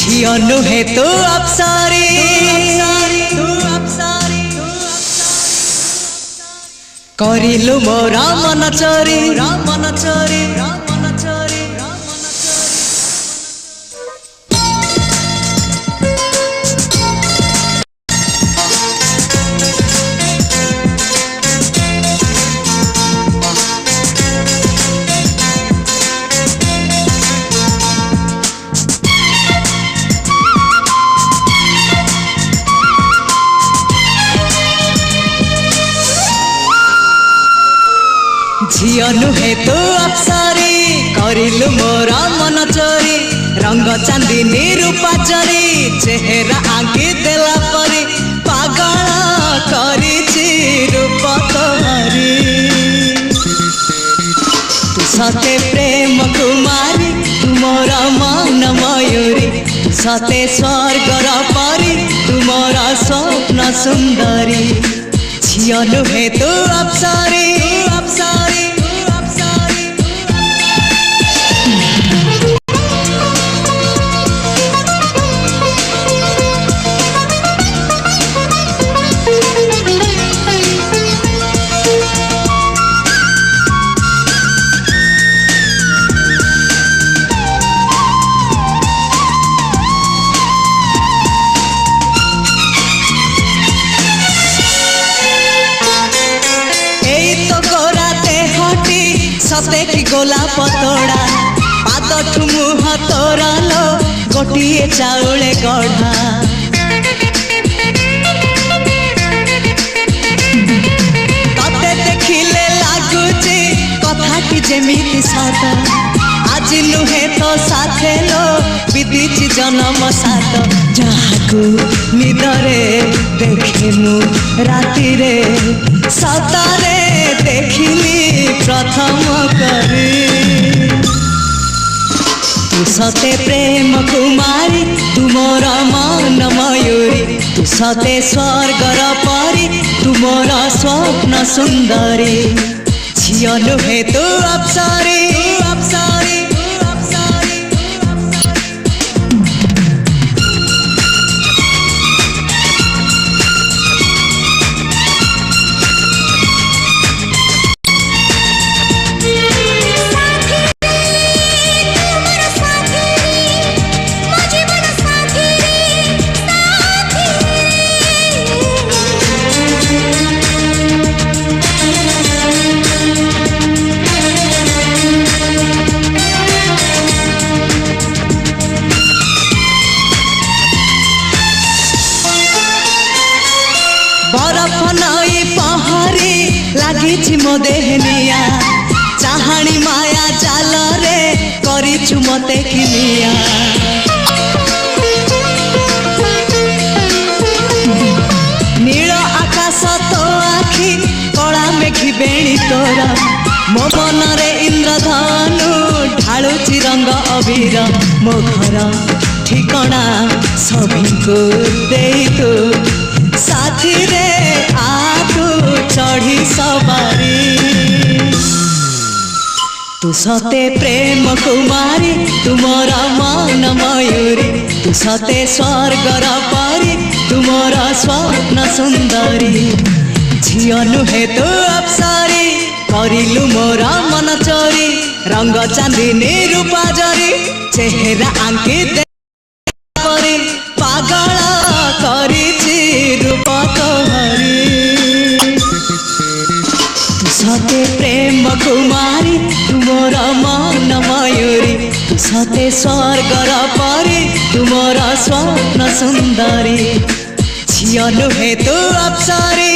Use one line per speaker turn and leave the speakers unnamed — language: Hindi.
झियो नुहे तू अप्सरी करिलु मोरा मन चोरी झियो नुहे तू अप्सरी करिलु मोरा मन चोरी रंग चांदनी रूपा चोरी चेहरा आंकी देला परी पागल करिछि रूप तोहरी तू सते प्रेम कुमारी तू मोरा मन मयूरी तू सते स्वर्गर परी तू मोरा स्वप्न सुंदरी झियो नुहे तू अप्सरी सते की गोलाप तोड़ा पाद ठुमुह तोरा लो गोटिए चाउले गढ़ा तते देखिले लागुची कथाटी जेमिति साथ आज नुहे तो साथे लो विदिची जन्म साथ जहाकू निदरे देखिनु राति रे सतारे देखिली प्रथम करी तू सते प्रेम कुमारी तू मोरा मन मयूरी तू सते स्वर्गर परी तू मोरा स्वप्न सुंदरी झियो नुहे तू अप्सरी बरफ नई पहरी लागिछि मो देहनिया चाहाणी माया जाल रे करिछु मते किनिया नील आकाश तो आखि कला मेघी बेणी तोर मो मन रे इंद्रधनु ढालुछि रंग अबीर मो घर ठिकଣା सभी देई तू साथी रे आतू चढ़ी सवारी तू सते प्रेम कुमारी तू मोरा मन मयूरी तू सते स्वर्गर परी तू मोरा स्वप्न सुंदरी झियो नुहे तू अप्सरी करिलु मोरा मन चोरी रंग चांदनी रूपा जरी चेहरा आंकी दे परी पागल करिछि रूप तोहरी तू सते प्रेम कुमारी तू मोरा मन मयूरी तू सते स्वर्गर परी तू मोरा स्वप्न सुंदरी झियो नुहे तू अप्सरी।